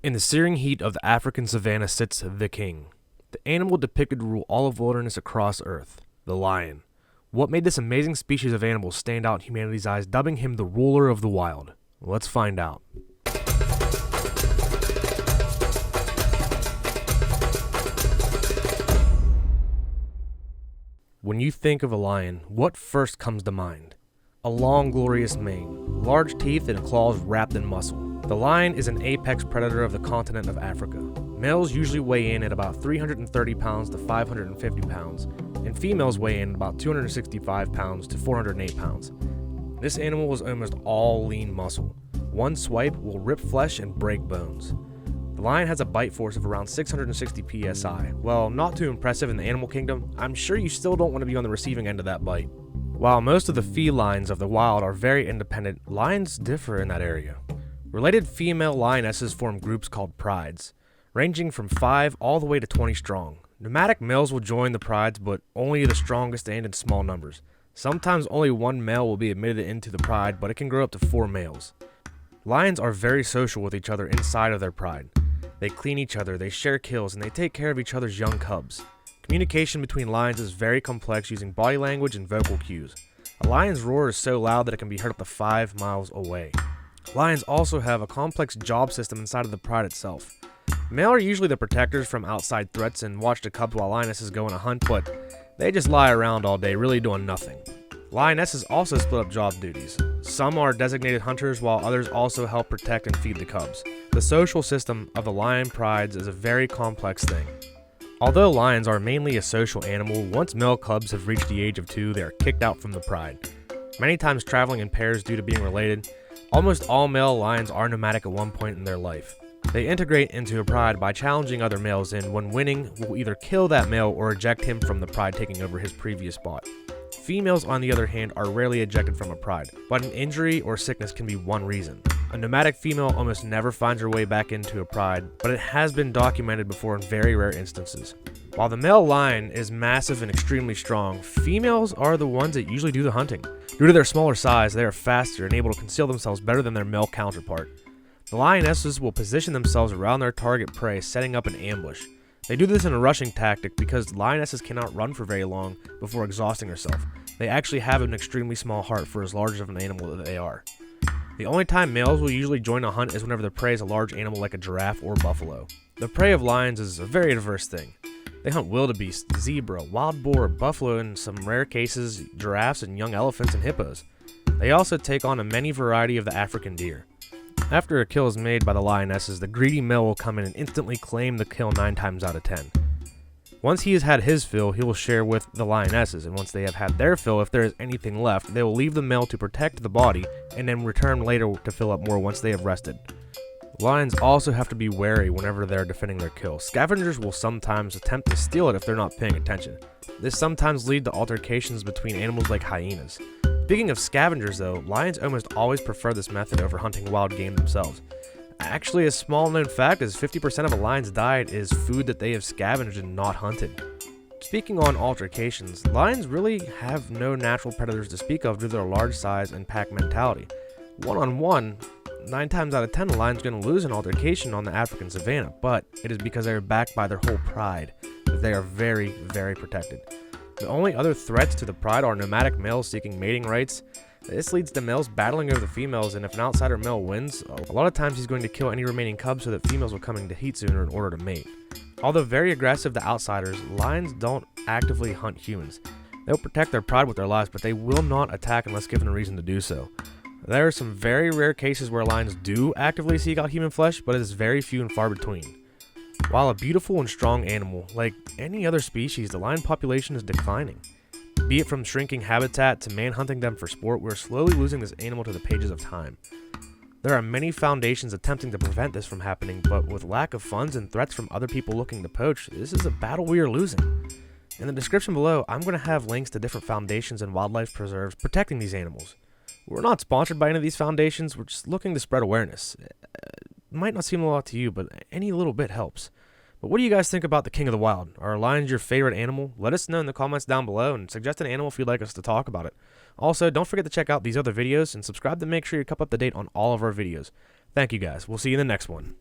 In the searing heat of the African savanna sits the king, the animal depicted to rule all of wilderness across Earth, the lion. What made this amazing species of animal stand out in humanity's eyes, dubbing him the ruler of the wild? Let's find out. When you think of a lion, what first comes to mind? A long, glorious mane, large teeth and claws wrapped in muscle. The lion is an apex predator of the continent of Africa. Males usually weigh in at about 330 pounds to 550 pounds, and females weigh in about 265 pounds to 408 pounds. This animal is almost all lean muscle. One swipe will rip flesh and break bones. The lion has a bite force of around 660 psi. While not too impressive in the animal kingdom, I'm sure you still don't want to be on the receiving end of that bite. While most of the felines of the wild are very independent, lions differ in that area. Related female lionesses form groups called prides, ranging from 5 all the way to 20 strong. Nomadic males will join the prides, but only the strongest and in small numbers. Sometimes only one male will be admitted into the pride, but it can grow up to 4 males. Lions are very social with each other inside of their pride. They clean each other, they share kills, and they take care of each other's young cubs. Communication between lions is very complex using body language and vocal cues. A lion's roar is so loud that it can be heard up to 5 miles away. Lions also have a complex job system inside of the pride itself. Male are usually the protectors from outside threats and watch the cubs while lionesses go on a hunt, but they just lie around all day really doing nothing. Lionesses also split up job duties. Some are designated hunters while others also help protect and feed the cubs. The social system of the lion prides is a very complex thing. Although lions are mainly a social animal, once male cubs have reached the age of 2, they are kicked out from the pride. Many times traveling in pairs due to being related, almost all male lions are nomadic at one point in their life. They integrate into a pride by challenging other males and when winning, will either kill that male or eject him from the pride, taking over his previous spot. Females, on the other hand, are rarely ejected from a pride, but an injury or sickness can be one reason. A nomadic female almost never finds her way back into a pride, but it has been documented before in very rare instances. While the male lion is massive and extremely strong, females are the ones that usually do the hunting. Due to their smaller size, they are faster and able to conceal themselves better than their male counterpart. The lionesses will position themselves around their target prey, setting up an ambush. They do this in a rushing tactic because lionesses cannot run for very long before exhausting herself. They actually have an extremely small heart for as large of an animal that they are. The only time males will usually join a hunt is whenever the prey is a large animal like a giraffe or buffalo. The prey of lions is a very diverse thing. They hunt wildebeest, zebra, wild boar, buffalo, and in some rare cases, giraffes and young elephants and hippos. They also take on a many variety of the African deer. After a kill is made by the lionesses, the greedy male will come in and instantly claim the kill 9 times out of 10. Once he has had his fill, he will share with the lionesses, and once they have had their fill, if there is anything left, they will leave the male to protect the body, and then return later to fill up more once they have rested. Lions also have to be wary whenever they are defending their kill. Scavengers will sometimes attempt to steal it if they're not paying attention. This sometimes leads to altercations between animals like hyenas. Speaking of scavengers though, lions almost always prefer this method over hunting wild game themselves. Actually, a small known fact is 50% of a lion's diet is food that they have scavenged and not hunted. Speaking on altercations, lions really have no natural predators to speak of due to their large size and pack mentality. One-on-one, 9 times out of 10 a lion's going to lose an altercation on the African savanna, but it is because they are backed by their whole pride that they are very, very protected. The only other threats to the pride are nomadic males seeking mating rights. This leads to males battling over the females, and if an outsider male wins, a lot of times he's going to kill any remaining cubs so that females will come into heat sooner in order to mate. Although very aggressive to outsiders, lions don't actively hunt humans. They'll protect their pride with their lives, but they will not attack unless given a reason to do so. There are some very rare cases where lions do actively seek out human flesh, but it is very few and far between. While a beautiful and strong animal, like any other species, the lion population is declining. Be it from shrinking habitat to man hunting them for sport, we're slowly losing this animal to the pages of time. There are many foundations attempting to prevent this from happening, but with lack of funds and threats from other people looking to poach, this is a battle we are losing. In the description below, I'm going to have links to different foundations and wildlife preserves protecting these animals. We're not sponsored by any of these foundations, we're just looking to spread awareness. It might not seem a lot to you, but any little bit helps. But what do you guys think about the king of the wild? Are lions your favorite animal? Let us know in the comments down below and suggest an animal if you'd like us to talk about it. Also, don't forget to check out these other videos and subscribe to make sure you're kept up to date on all of our videos. Thank you guys. We'll see you in the next one.